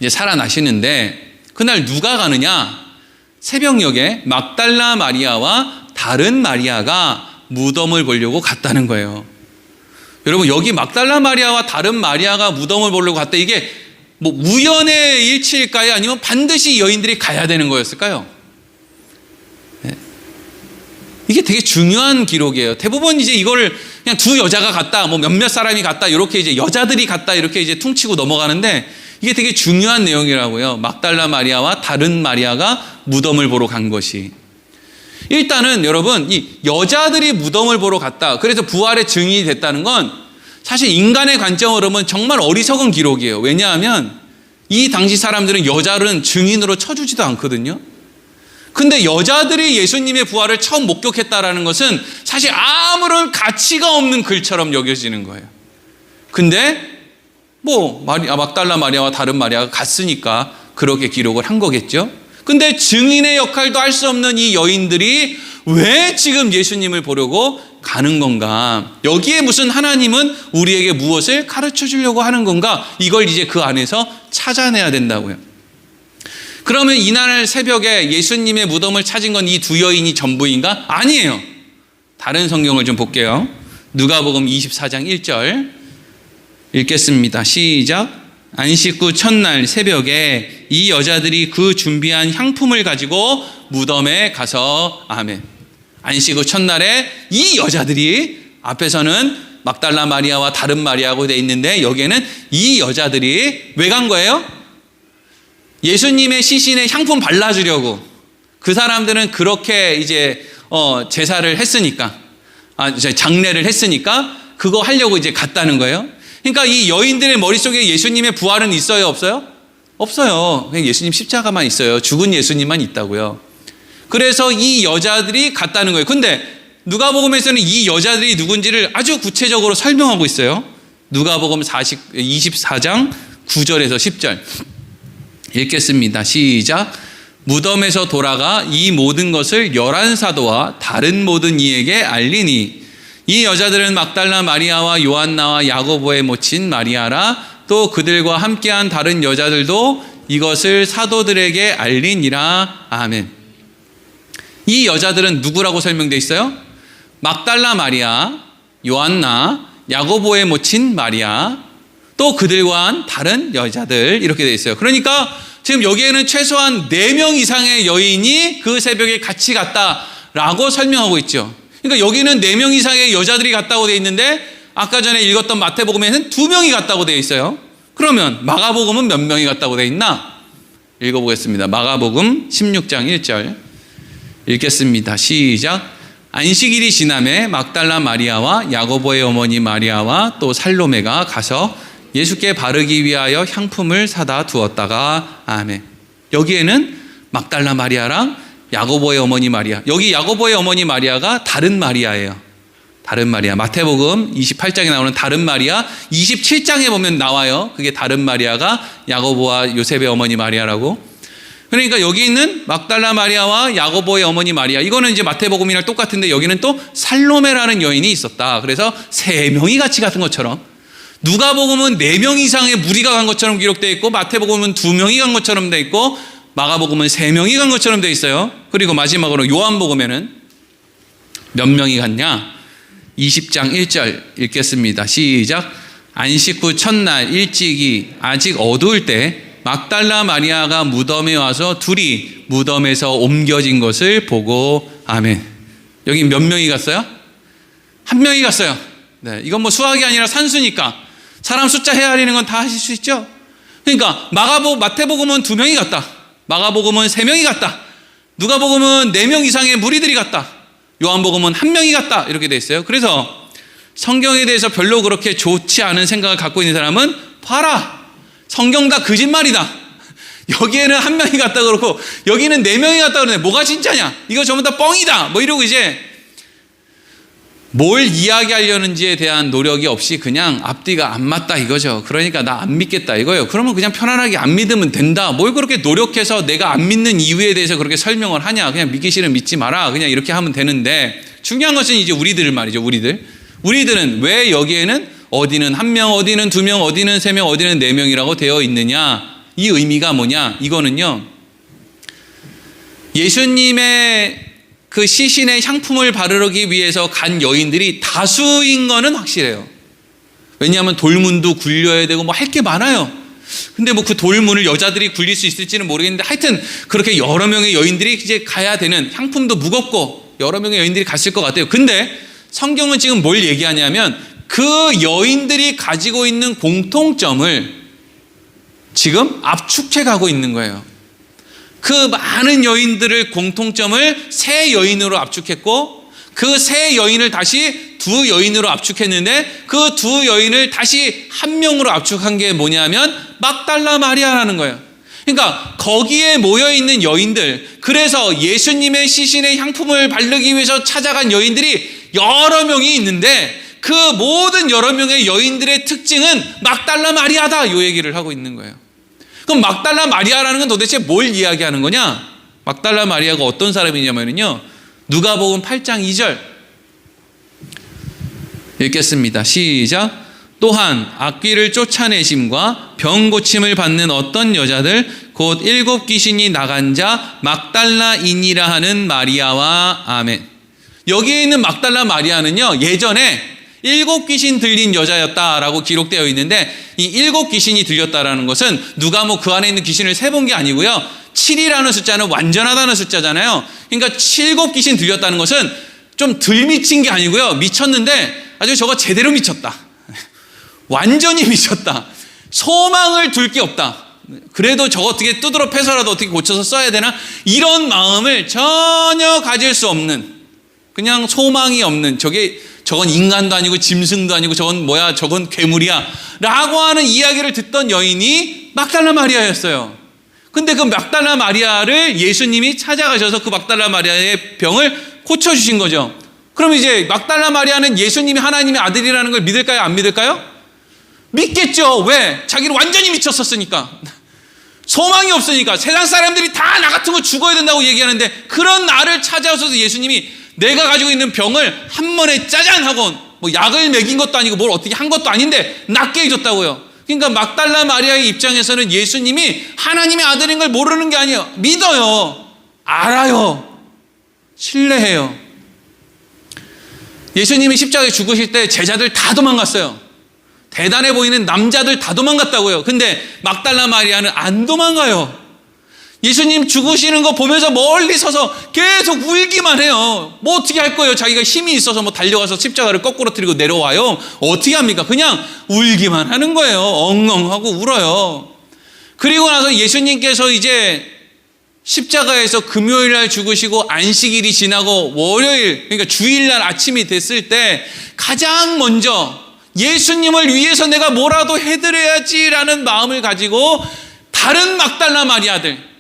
S1: 이제 살아나시는데 그날 누가 가느냐? 새벽녘에 막달라 마리아와 다른 마리아가 무덤을 보려고 갔다는 거예요. 여러분 여기 막달라 마리아와 다른 마리아가 무덤을 보려고 갔다. 이게 뭐 우연의 일치일까요? 아니면 반드시 여인들이 가야 되는 거였을까요? 네. 이게 되게 중요한 기록이에요. 대부분 이제 이거를 그냥 두 여자가 갔다, 뭐 몇몇 사람이 갔다, 이렇게 이제 여자들이 갔다 이렇게 이제 퉁치고 넘어가는데 이게 되게 중요한 내용이라고요. 막달라 마리아와 다른 마리아가 무덤을 보러 간 것이. 일단은 여러분 이 여자들이 무덤을 보러 갔다. 그래서 부활의 증인이 됐다는 건 사실 인간의 관점으로 보면 정말 어리석은 기록이에요. 왜냐하면 이 당시 사람들은 여자는 증인으로 쳐주지도 않거든요. 근데 여자들이 예수님의 부활을 처음 목격했다라는 것은 사실 아무런 가치가 없는 글처럼 여겨지는 거예요. 근데 뭐 막달라 마리아와 다른 마리아가 갔으니까 그렇게 기록을 한 거겠죠. 근데 증인의 역할도 할 수 없는 이 여인들이 왜 지금 예수님을 보려고 가는 건가? 여기에 무슨 하나님은 우리에게 무엇을 가르쳐 주려고 하는 건가? 이걸 이제 그 안에서 찾아내야 된다고요. 그러면 이날 새벽에 예수님의 무덤을 찾은 건 이 두 여인이 전부인가? 아니에요. 다른 성경을 좀 볼게요. 누가복음 24장 1절 읽겠습니다. 시작. 안식 후 첫날 새벽에 이 여자들이 그 준비한 향품을 가지고 무덤에 가서. 아멘. 안식 후 첫날에 이 여자들이, 앞에서는 막달라 마리아와 다른 마리아고 돼 있는데 여기에는 이 여자들이 왜 간 거예요? 예수님의 시신에 향품 발라주려고. 그 사람들은 그렇게 이제 제사를 했으니까, 장례를 했으니까 그거 하려고 이제 갔다는 거예요. 그러니까 이 여인들의 머릿속에 예수님의 부활은 있어요, 없어요? 없어요. 그냥 예수님 십자가만 있어요. 죽은 예수님만 있다고요. 그래서 이 여자들이 갔다는 거예요. 근데 누가복음에서는 이 여자들이 누군지를 아주 구체적으로 설명하고 있어요. 누가복음 24장 9절에서 10절 읽겠습니다. 시작. 무덤에서 돌아가 이 모든 것을 11사도와 다른 모든 이에게 알리니 이 여자들은 막달라 마리아와 요한나와 야고보의 모친 마리아라. 또 그들과 함께한 다른 여자들도 이것을 사도들에게 알리니라. 아멘. 이 여자들은 누구라고 설명되어 있어요? 막달라 마리아, 요한나, 야고보의 모친 마리아, 또 그들과 한 다른 여자들, 이렇게 되어 있어요. 그러니까 지금 여기에는 최소한 4명 이상의 여인이 그 새벽에 같이 갔다라고 설명하고 있죠. 그러니까 여기는 4명 이상의 여자들이 갔다고 되어 있는데 아까 전에 읽었던 마태복음에는 2명이 갔다고 되어 있어요. 그러면 마가복음은 몇 명이 갔다고 되어 있나? 읽어보겠습니다. 마가복음 16장 1절 읽겠습니다. 시작. 안식일이 지남에 막달라 마리아와 야고보의 어머니 마리아와 또 살로메가 가서 예수께 바르기 위하여 향품을 사다 두었다가. 아멘. 여기에는 막달라 마리아랑 야고보의 어머니 마리아, 여기 야고보의 어머니 마리아가 다른 마리아예요. 다른 마리아. 마태복음 28장에 나오는 다른 마리아, 27장에 보면 나와요. 그게 다른 마리아가 야고보와 요셉의 어머니 마리아라고. 그러니까 여기 있는 막달라 마리아와 야고보의 어머니 마리아, 이거는 이제 마태복음이랑 똑같은데 여기는 또 살로메라는 여인이 있었다. 그래서 3명이 같이 갔던 것처럼, 누가복음은 4명 이상의 무리가 간 것처럼 기록되어 있고, 마태복음은 2명이 간 것처럼 되어 있고, 마가복음은 3명이 간 것처럼 되어 있어요. 그리고 마지막으로 요한복음에는 몇 명이 갔냐? 20장 1절 읽겠습니다. 시작. 안식 후 첫날 일찍이 아직 어두울 때 막달라 마리아가 무덤에 와서 둘이 무덤에서 옮겨진 것을 보고. 아멘. 여기 몇 명이 갔어요? 1명이 갔어요. 네, 이건 뭐 수학이 아니라 산수니까 사람 숫자 헤아리는 건 다 하실 수 있죠. 그러니까 마태복음은 2명이 갔다. 마가복음은 3명이 갔다. 누가복음은 4명 이상의 무리들이 갔다. 요한복음은 1명이 갔다. 이렇게 돼 있어요. 그래서 성경에 대해서 별로 그렇게 좋지 않은 생각을 갖고 있는 사람은 봐라, 성경 다 거짓말이다. 여기에는 1명이 갔다 그러고 여기는 4명이 갔다 그러네. 뭐가 진짜냐? 이거 전부 다 뻥이다. 뭐 이러고 이제 뭘 이야기하려는지에 대한 노력이 없이 그냥 앞뒤가 안 맞다 이거죠. 그러니까 나 안 믿겠다 이거예요. 그러면 그냥 편안하게 안 믿으면 된다. 뭘 그렇게 노력해서 내가 안 믿는 이유에 대해서 그렇게 설명을 하냐. 그냥 믿기 싫으면 믿지 마라. 그냥 이렇게 하면 되는데, 중요한 것은 이제 우리들 말이죠. 우리들은 왜 여기에는 어디는 1명, 어디는 2명, 어디는 3명, 어디는 4명이라고 되어 있느냐. 이 의미가 뭐냐. 이거는요, 예수님의 그 시신의 향품을 바르기 위해서 간 여인들이 다수인 거는 확실해요. 왜냐하면 돌문도 굴려야 되고 뭐 할 게 많아요. 근데 뭐 그 돌문을 여자들이 굴릴 수 있을지는 모르겠는데, 하여튼 그렇게 여러 명의 여인들이 이제 가야 되는, 향품도 무겁고 여러 명의 여인들이 갔을 것 같아요. 근데 성경은 지금 뭘 얘기하냐면 그 여인들이 가지고 있는 공통점을 지금 압축해 가고 있는 거예요. 그 많은 여인들을 공통점을 3 여인으로 압축했고, 그 3 여인을 다시 2 여인으로 압축했는데, 그 2 여인을 다시 1명으로 압축한 게 뭐냐면 막달라 마리아라는 거예요. 그러니까 거기에 모여있는 여인들, 그래서 예수님의 시신의 향품을 바르기 위해서 찾아간 여인들이 여러 명이 있는데, 그 모든 여러 명의 여인들의 특징은 막달라 마리아다, 이 얘기를 하고 있는 거예요. 그럼 막달라 마리아라는 건 도대체 뭘 이야기하는 거냐? 막달라 마리아가 어떤 사람이냐면요, 누가복음 8장 2절 읽겠습니다. 시작. 또한 악귀를 쫓아내심과 병 고침을 받는 어떤 여자들 곧 7 귀신이 나간 자 막달라인이라 하는 마리아와. 아멘. 여기에 있는 막달라 마리아는요, 예전에 7 귀신 들린 여자였다라고 기록되어 있는데, 이 7 귀신이 들렸다라는 것은 누가 뭐 그 안에 있는 귀신을 세본 게 아니고요, 7이라는 숫자는 완전하다는 숫자잖아요. 그러니까 7 귀신 들렸다는 것은 좀 덜 미친 게 아니고요, 미쳤는데 아주 저거 제대로 미쳤다. 완전히 미쳤다. 소망을 둘 게 없다. 그래도 저거 어떻게 두드러 패서라도 어떻게 고쳐서 써야 되나, 이런 마음을 전혀 가질 수 없는, 그냥 소망이 없는, 저건 인간도 아니고 짐승도 아니고 저건 뭐야, 저건 괴물이야 라고 하는 이야기를 듣던 여인이 막달라 마리아였어요. 근데 그 막달라 마리아를 예수님이 찾아가셔서 그 막달라 마리아의 병을 고쳐주신 거죠. 그럼 이제 막달라 마리아는 예수님이 하나님의 아들이라는 걸 믿을까요, 안 믿을까요? 믿겠죠. 왜? 자기는 완전히 미쳤었으니까. 소망이 없으니까. 세상 사람들이 다 나 같은 거 죽어야 된다고 얘기하는데 그런 나를 찾아오셔서 예수님이 내가 가지고 있는 병을 한 번에 짜잔 하고 뭐 약을 먹인 것도 아니고 뭘 어떻게 한 것도 아닌데 낫게 해줬다고요. 그러니까 막달라 마리아의 입장에서는 예수님이 하나님의 아들인 걸 모르는 게 아니에요. 믿어요. 알아요. 신뢰해요. 예수님이 십자가에 죽으실 때 제자들 다 도망갔어요. 대단해 보이는 남자들 다 도망갔다고요. 근데 막달라 마리아는 안 도망가요. 예수님 죽으시는 거 보면서 멀리 서서 계속 울기만 해요. 뭐 어떻게 할 거예요? 자기가 힘이 있어서 뭐 달려가서 십자가를 거꾸로 들고 내려와요? 어떻게 합니까? 그냥 울기만 하는 거예요. 엉엉하고 울어요. 그리고 나서 예수님께서 이제 십자가에서 금요일 날 죽으시고 안식일이 지나고 월요일, 그러니까 주일날 아침이 됐을 때 가장 먼저 예수님을 위해서 내가 뭐라도 해드려야지라는 마음을 가지고 다른 막달라 마리아들,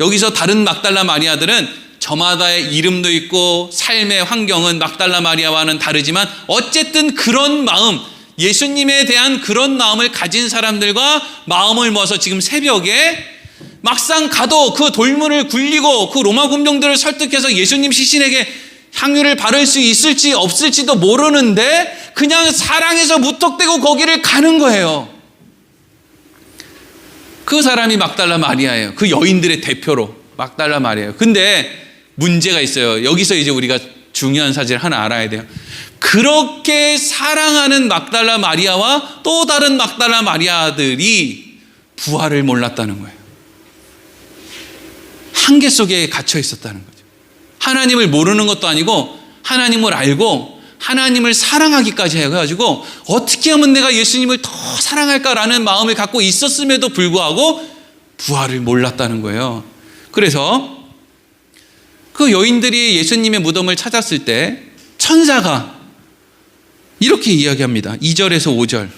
S1: 여기서 다른 막달라 마리아들은 저마다의 이름도 있고 삶의 환경은 막달라 마리아와는 다르지만 어쨌든 그런 마음, 예수님에 대한 그런 마음을 가진 사람들과 마음을 모아서 지금 새벽에 막상 가도 그 돌문을 굴리고 그 로마 군병들을 설득해서 예수님 시신에게 향유를 바를 수 있을지 없을지도 모르는데 그냥 사랑해서 무턱대고 거기를 가는 거예요. 그 사람이 막달라 마리아예요. 그 여인들의 대표로 막달라 마리아예요. 근데 문제가 있어요. 여기서 이제 우리가 중요한 사실을 하나 알아야 돼요. 그렇게 사랑하는 막달라 마리아와 또 다른 막달라 마리아들이 부활을 몰랐다는 거예요. 한계 속에 갇혀 있었다는 거죠. 하나님을 모르는 것도 아니고 하나님을 알고 하나님을 사랑하기까지 해가지고 어떻게 하면 내가 예수님을 더 사랑할까라는 마음을 갖고 있었음에도 불구하고 부활을 몰랐다는 거예요. 그래서 그 여인들이 예수님의 무덤을 찾았을 때 천사가 이렇게 이야기합니다. 2절에서 5절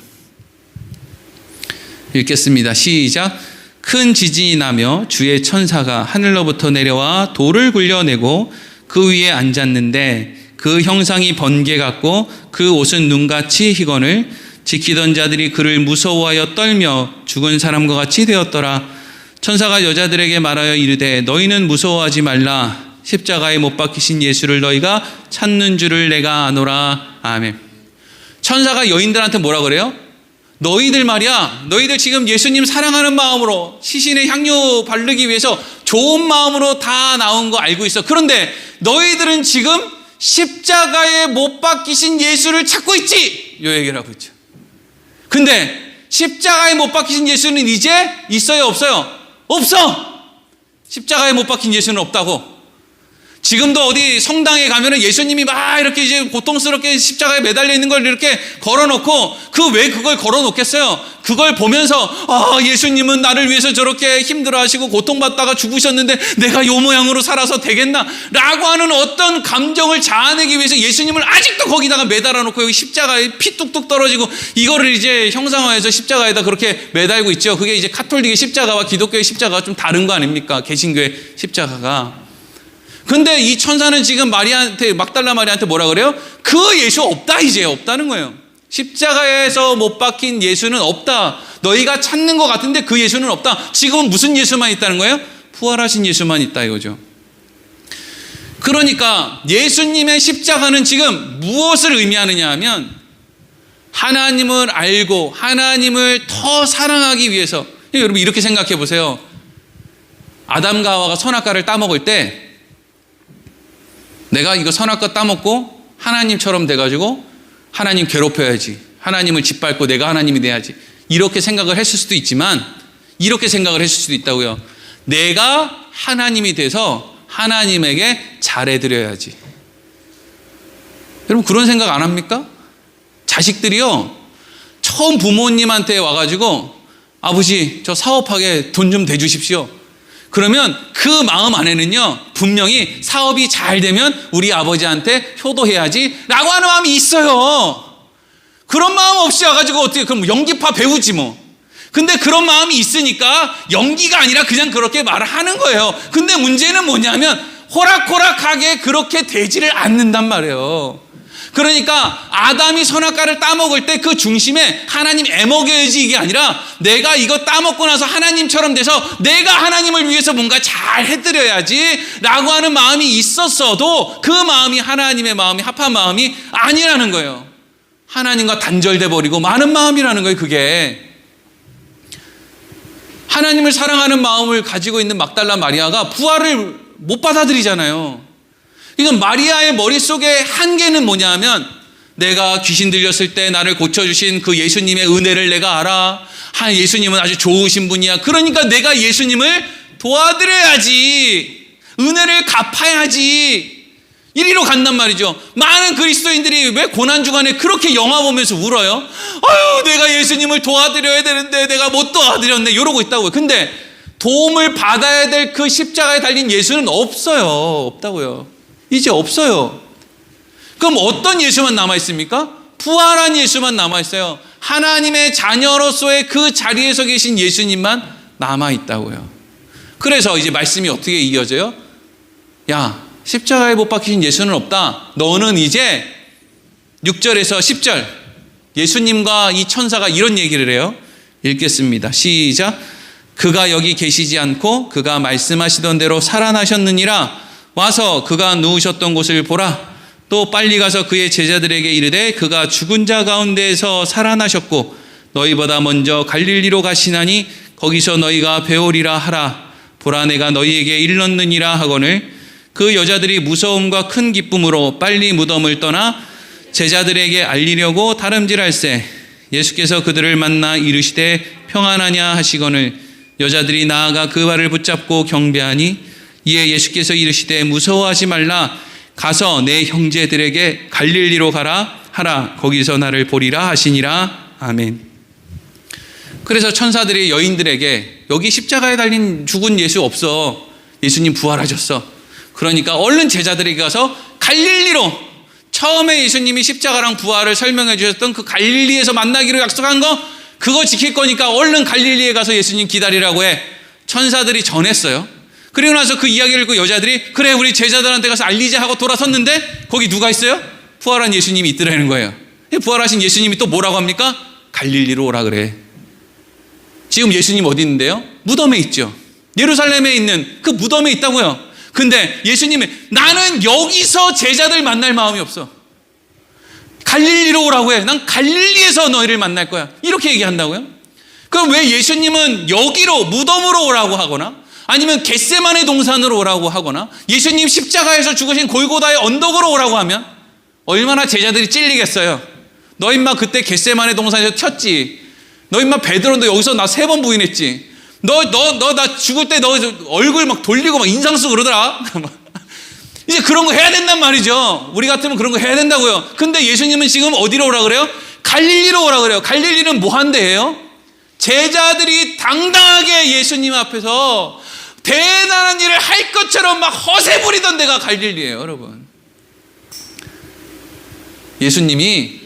S1: 읽겠습니다. 시작. 큰 지진이 나며 주의 천사가 하늘로부터 내려와 돌을 굴려내고 그 위에 앉았는데 그 형상이 번개 같고 그 옷은 눈같이 희건을 지키던 자들이 그를 무서워하여 떨며 죽은 사람과 같이 되었더라. 천사가 여자들에게 말하여 이르되 너희는 무서워하지 말라. 십자가에 못 박히신 예수를 너희가 찾는 줄을 내가 아노라. 아멘. 천사가 여인들한테 뭐라 그래요? 너희들 말이야, 너희들 지금 예수님 사랑하는 마음으로 시신에 향유 바르기 위해서 좋은 마음으로 다 나온 거 알고 있어. 그런데 너희들은 지금 십자가에 못 박히신 예수를 찾고 있지? 요 얘기를 하고 있죠. 근데 십자가에 못 박히신 예수는 이제 있어요, 없어요? 없어. 십자가에 못 박힌 예수는 없다고. 지금도 어디 성당에 가면은 예수님이 막 이렇게 이제 고통스럽게 십자가에 매달려 있는 걸 이렇게 걸어놓고 왜 그걸 걸어놓겠어요? 그걸 보면서 예수님은 나를 위해서 저렇게 힘들어하시고 고통받다가 죽으셨는데 내가 요 모양으로 살아서 되겠나? 라고 하는 어떤 감정을 자아내기 위해서 예수님을 아직도 거기다가 매달아 놓고 여기 십자가에 피 뚝뚝 떨어지고 이거를 이제 형상화해서 십자가에다 그렇게 매달고 있죠. 그게 이제 카톨릭의 십자가와 기독교의 십자가가 좀 다른 거 아닙니까? 개신교의 십자가가. 근데 이 천사는 지금 마리아한테, 막달라 마리아한테 뭐라 그래요? 그 예수 없다, 이제 없다는 거예요. 십자가에서 못 박힌 예수는 없다. 너희가 찾는 것 같은데 그 예수는 없다. 지금은 무슨 예수만 있다는 거예요? 부활하신 예수만 있다 이거죠. 그러니까 예수님의 십자가는 지금 무엇을 의미하느냐 하면 하나님을 알고 하나님을 더 사랑하기 위해서. 여러분 이렇게 생각해 보세요. 아담과 하와가 선악과를 따먹을 때 내가 이거 선악과 따먹고 하나님처럼 돼가지고 하나님 괴롭혀야지, 하나님을 짓밟고 내가 하나님이 돼야지, 이렇게 생각을 했을 수도 있지만 이렇게 생각을 했을 수도 있다고요. 내가 하나님이 돼서 하나님에게 잘해드려야지. 여러분 그런 생각 안 합니까? 자식들이요, 처음 부모님한테 와가지고 아버지 저 사업하게 돈 좀 대주십시오. 그러면 그 마음 안에는요 분명히 사업이 잘 되면 우리 아버지한테 효도해야지 라고 하는 마음이 있어요. 그런 마음 없이 와가지고 어떻게 그럼 연기파 배우지 뭐. 근데 그런 마음이 있으니까 연기가 아니라 그냥 그렇게 말을 하는 거예요. 근데 문제는 뭐냐면 호락호락하게 그렇게 되지를 않는단 말이에요. 그러니까 아담이 선악과를 따먹을 때 그 중심에 하나님 애먹여야지 이게 아니라 내가 이거 따먹고 나서 하나님처럼 돼서 내가 하나님을 위해서 뭔가 잘 해드려야지 라고 하는 마음이 있었어도 그 마음이 하나님의 마음이 합한 마음이 아니라는 거예요. 하나님과 단절돼 버리고 많은 마음이라는 거예요. 그게 하나님을 사랑하는 마음을 가지고 있는 막달라 마리아가 부활을 못 받아들이잖아요. 그러니까 마리아의 머릿속에 한계는 뭐냐 하면 내가 귀신 들렸을 때 나를 고쳐주신 그 예수님의 은혜를 내가 알아. 예수님은 아주 좋으신 분이야. 그러니까 내가 예수님을 도와드려야지. 은혜를 갚아야지. 이리로 간단 말이죠. 많은 그리스도인들이 왜 고난주간에 그렇게 영화 보면서 울어요? 아유, 내가 예수님을 도와드려야 되는데 내가 못 도와드렸네. 이러고 있다고요. 근데 도움을 받아야 될 그 십자가에 달린 예수는 없어요. 없다고요. 이제 없어요. 그럼 어떤 예수만 남아있습니까? 부활한 예수만 남아있어요. 하나님의 자녀로서의 그 자리에서 계신 예수님만 남아있다고요. 그래서 이제 말씀이 어떻게 이어져요? 야, 십자가에 못 박히신 예수는 없다. 너는 이제 6절에서 10절 예수님과 이 천사가 이런 얘기를 해요. 읽겠습니다. 시작. 그가 여기 계시지 않고 그가 말씀하시던 대로 살아나셨느니라. 와서 그가 누우셨던 곳을 보라. 또 빨리 가서 그의 제자들에게 이르되 그가 죽은 자 가운데에서 살아나셨고 너희보다 먼저 갈릴리로 가시나니 거기서 너희가 배우리라 하라. 보라, 내가 너희에게 일렀느니라 하거늘 그 여자들이 무서움과 큰 기쁨으로 빨리 무덤을 떠나 제자들에게 알리려고 다름질할세. 예수께서 그들을 만나 이르시되 평안하냐 하시거늘 여자들이 나아가 그 발을 붙잡고 경배하니 이에 예수께서 이르시되 무서워하지 말라. 가서 내 형제들에게 갈릴리로 가라 하라. 거기서 나를 보리라 하시니라. 아멘. 그래서 천사들이 여인들에게 여기 십자가에 달린 죽은 예수 없어. 예수님 부활하셨어. 그러니까 얼른 제자들에게 가서 갈릴리로, 처음에 예수님이 십자가랑 부활을 설명해 주셨던 그 갈릴리에서 만나기로 약속한 거 그거 지킬 거니까 얼른 갈릴리에 가서 예수님 기다리라고 해. 천사들이 전했어요. 그리고 나서 그 이야기를 듣고 여자들이 그래 우리 제자들한테 가서 알리자 하고 돌아섰는데 거기 누가 있어요? 부활한 예수님이 있더라는 거예요. 부활하신 예수님이 또 뭐라고 합니까? 갈릴리로 오라 그래. 지금 예수님 어디 있는데요? 무덤에 있죠. 예루살렘에 있는 그 무덤에 있다고요. 근데 예수님이 나는 여기서 제자들 만날 마음이 없어. 갈릴리로 오라고 해. 난 갈릴리에서 너희를 만날 거야. 이렇게 얘기한다고요? 그럼 왜 예수님은 여기로 무덤으로 오라고 하거나 아니면 겟세마네 동산으로 오라고 하거나 예수님 십자가에서 죽으신 골고다의 언덕으로 오라고 하면 얼마나 제자들이 찔리겠어요. 너 임마 그때 겟세마네 동산에서 튀었지. 너 임마 베드로 너 여기서 나 3번 부인했지. 너 나 죽을 때 너 얼굴 막 돌리고 막 인상 쓰고 그러더라. 이제 그런 거 해야 된단 말이죠. 우리 같으면 그런 거 해야 된다고요. 근데 예수님은 지금 어디로 오라 그래요? 갈릴리로 오라 그래요. 갈릴리는 뭐 한데예요? 제자들이 당당하게 예수님 앞에서 대단한 일을 할 것처럼 막 허세 부리던 데가 갈릴리예요, 여러분. 예수님이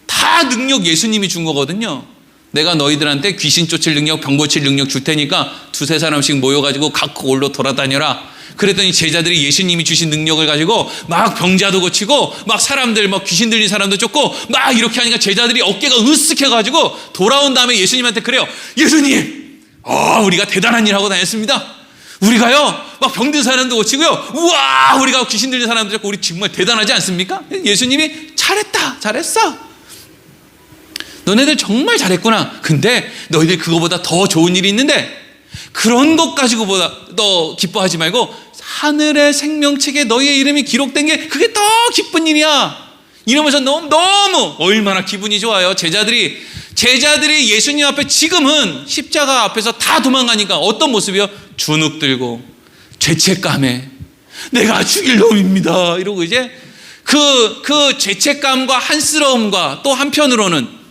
S1: 다 능력 예수님이 준 거거든요. 내가 너희들한테 귀신 쫓을 능력, 병 고칠 능력 줄 테니까 2-3사람씩 모여가지고 각 골로 돌아다녀라. 그랬더니 제자들이 예수님이 주신 능력을 가지고 막 병자도 고치고 막 사람들 막 귀신 들린 사람도 쫓고 막 이렇게 하니까 제자들이 어깨가 으쓱해가지고 돌아온 다음에 예수님한테 그래요. 예수님, 우리가 대단한 일 하고 다녔습니다. 우리가요 막 병든 사람도 고치고요. 우와, 우리가 귀신 들린 사람도 쫓고 우리 정말 대단하지 않습니까? 예수님이 잘했다, 잘했어. 너네들 정말 잘했구나. 근데 너희들 그거보다 더 좋은 일이 있는데 그런 것 가지고보다 너 기뻐하지 말고 하늘의 생명책에 너희의 이름이 기록된 게 그게 더 기쁜 일이야. 이러면서 너무 얼마나 기분이 좋아요. 제자들이 예수님 앞에 지금은 십자가 앞에서 다 도망가니까 어떤 모습이요? 주눅 들고 죄책감에 내가 죽일 놈입니다 이러고 이제 그 죄책감과 한스러움과 또 한편으로는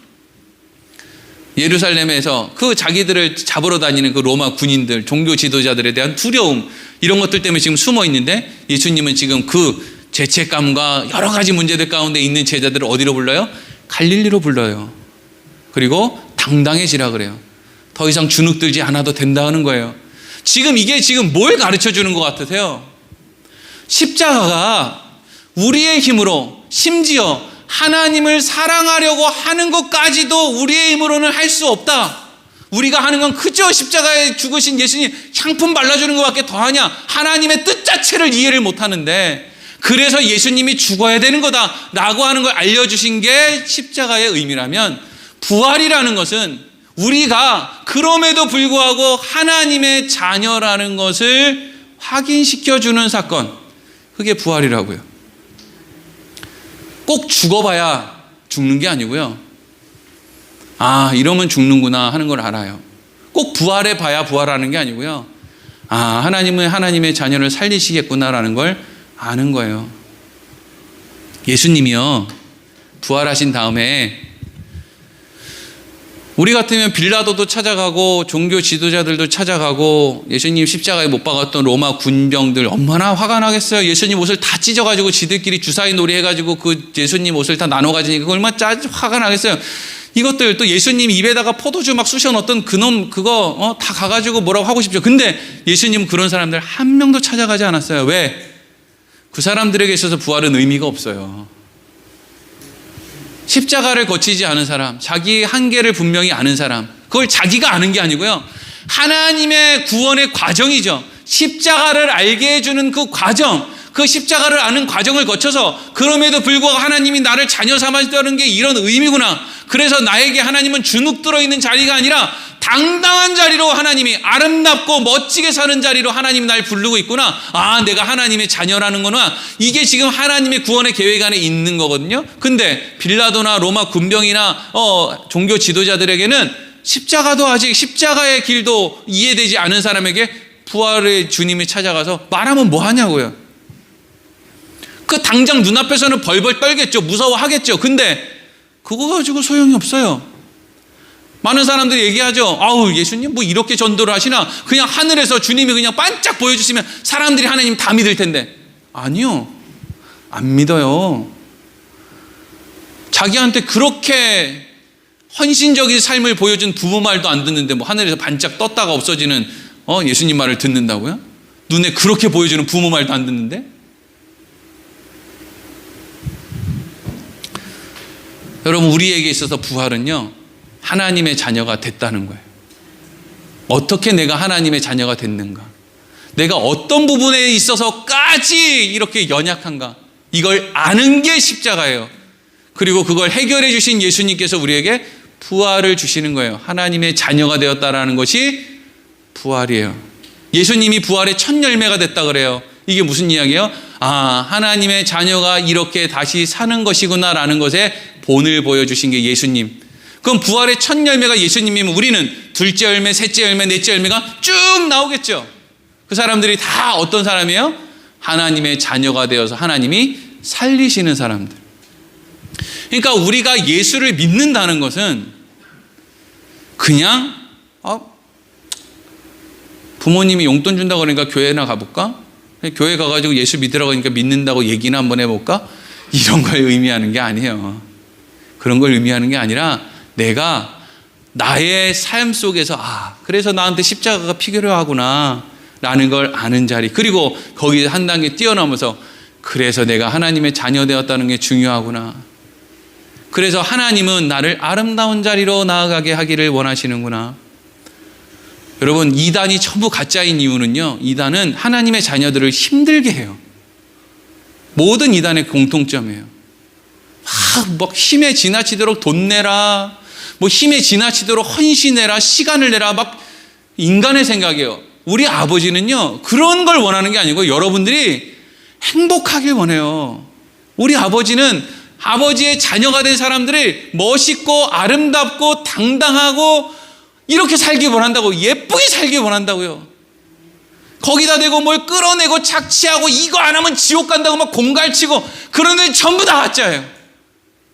S1: 예루살렘에서 그 자기들을 잡으러 다니는 그 로마 군인들, 종교 지도자들에 대한 두려움, 이런 것들 때문에 지금 숨어 있는데 예수님은 지금 그 죄책감과 여러 가지 문제들 가운데 있는 제자들을 어디로 불러요? 갈릴리로 불러요. 그리고 당당해지라 그래요. 더 이상 주눅 들지 않아도 된다는 거예요. 이게 지금 뭘 가르쳐 주는 것 같으세요? 십자가가 우리의 힘으로 심지어 하나님을 사랑하려고 하는 것까지도 우리의 힘으로는 할 수 없다. 우리가 하는 건 그저 십자가에 죽으신 예수님 향품 발라주는 것밖에 더하냐. 하나님의 뜻 자체를 이해를 못하는데, 그래서 예수님이 죽어야 되는 거다라고 하는 걸 알려주신 게 십자가의 의미라면, 부활이라는 것은 우리가 그럼에도 불구하고 하나님의 자녀라는 것을 확인시켜주는 사건, 그게 부활이라고요. 꼭 죽어봐야 죽는 게 아니고요. 아, 이러면 죽는구나 하는 걸 알아요. 꼭 부활해 봐야 부활하는 게 아니고요. 아, 하나님은 하나님의 자녀를 살리시겠구나라는 걸 아는 거예요. 예수님이요, 부활하신 다음에 우리 같으면 빌라도도 찾아가고 종교 지도자들도 찾아가고 예수님 십자가에 못 박았던 로마 군병들 얼마나 화가 나겠어요. 예수님 옷을 다 찢어가지고 지들끼리 주사위 놀이 해가지고 그 예수님 옷을 다 나눠 가지니까 얼마나 화가 나겠어요. 이것들 또 예수님 입에다가 포도주 막 쑤셔 넣었던 그놈 그거 다 가가지고 뭐라고 하고 싶죠. 근데 예수님은 그런 사람들 한 명도 찾아가지 않았어요. 왜? 그 사람들에게 있어서 부활은 의미가 없어요. 십자가를 거치지 않은 사람, 자기의 한계를 분명히 아는 사람, 그걸 자기가 아는 게 아니고요, 하나님의 구원의 과정이죠. 십자가를 알게 해주는 그 과정, 그 십자가를 아는 과정을 거쳐서 그럼에도 불구하고 하나님이 나를 자녀 삼았다는 게 이런 의미구나. 그래서 나에게 하나님은 주눅 들어있는 자리가 아니라 당당한 자리로 하나님이, 아름답고 멋지게 사는 자리로 하나님이 날 부르고 있구나. 아, 내가 하나님의 자녀라는 거나, 이게 지금 하나님의 구원의 계획 안에 있는 거거든요. 근데 빌라도나 로마 군병이나 종교 지도자들에게는 십자가도 아직 십자가의 길도 이해되지 않은 사람에게 부활의 주님이 찾아가서 말하면 뭐 하냐고요. 그 당장 눈앞에서는 벌벌 떨겠죠. 무서워하겠죠. 근데 그거 가지고 소용이 없어요. 많은 사람들이 얘기하죠. 아우, 예수님 뭐 이렇게 전도를 하시나? 그냥 하늘에서 주님이 그냥 반짝 보여주시면 사람들이 하나님 다 믿을 텐데. 아니요, 안 믿어요. 자기한테 그렇게 헌신적인 삶을 보여준 부모 말도 안 듣는데 뭐 하늘에서 반짝 떴다가 없어지는 예수님 말을 듣는다고요? 눈에 그렇게 보여주는 부모 말도 안 듣는데? 여러분, 우리에게 있어서 부활은요, 하나님의 자녀가 됐다는 거예요. 어떻게 내가 하나님의 자녀가 됐는가? 내가 어떤 부분에 있어서까지 이렇게 연약한가? 이걸 아는 게 십자가예요. 그리고 그걸 해결해 주신 예수님께서 우리에게 부활을 주시는 거예요. 하나님의 자녀가 되었다라는 것이 부활이에요. 예수님이 부활의 첫 열매가 됐다 그래요. 이게 무슨 이야기예요? 아, 하나님의 자녀가 이렇게 다시 사는 것이구나 라는 것에 본을 보여주신 게 예수님. 그럼 부활의 첫 열매가 예수님이면 우리는 둘째 열매, 셋째 열매, 넷째 열매가 쭉 나오겠죠. 그 사람들이 다 어떤 사람이에요? 하나님의 자녀가 되어서 하나님이 살리시는 사람들. 그러니까 우리가 예수를 믿는다는 것은 그냥 부모님이 용돈 준다고 그러니까 교회나 가볼까? 교회 가가지고 예수 믿으라고 하니까 믿는다고 얘기나 한번 해볼까? 이런 걸 의미하는 게 아니에요. 그런 걸 의미하는 게 아니라 내가 나의 삶 속에서 그래서 나한테 십자가가 필요하구나 라는 걸 아는 자리, 그리고 거기에 한 단계 뛰어넘어서 그래서 내가 하나님의 자녀 되었다는 게 중요하구나. 그래서 하나님은 나를 아름다운 자리로 나아가게 하기를 원하시는구나. 여러분, 이단이 전부 가짜인 이유는요, 이단은 하나님의 자녀들을 힘들게 해요. 모든 이단의 공통점이에요. 막 힘에 지나치도록 돈 내라, 뭐 힘에 지나치도록 헌신해라, 시간을 내라, 막 인간의 생각이에요. 우리 아버지는요, 그런 걸 원하는 게 아니고 여러분들이 행복하길 원해요. 우리 아버지는 아버지의 자녀가 된 사람들을 멋있고 아름답고 당당하고 이렇게 살기 원한다고, 예쁘게 살기 원한다고요. 거기다 대고 뭘 끌어내고 착취하고 이거 안 하면 지옥 간다고 막 공갈치고 그런 데 전부 다 가짜예요.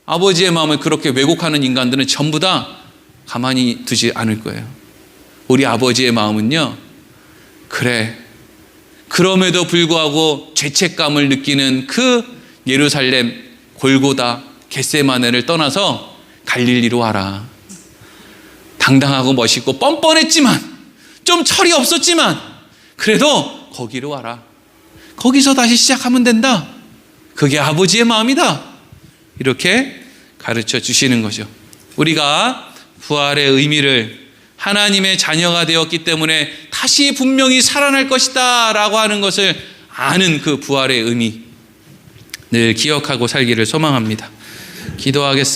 S1: 아버지의 마음을 그렇게 왜곡하는 인간들은 전부 다 가만히 두지 않을 거예요. 우리 아버지의 마음은요, 그래, 그럼에도 불구하고 죄책감을 느끼는 그 예루살렘, 골고다, 겟세마네를 떠나서 갈릴리로 와라. 당당하고 멋있고 뻔뻔했지만, 좀 철이 없었지만 그래도 거기로 와라. 거기서 다시 시작하면 된다. 그게 아버지의 마음이다. 이렇게 가르쳐 주시는 거죠. 우리가 부활의 의미를 하나님의 자녀가 되었기 때문에 다시 분명히 살아날 것이다 라고 하는 것을 아는 그 부활의 의미 늘 기억하고 살기를 소망합니다. 기도하겠습니다.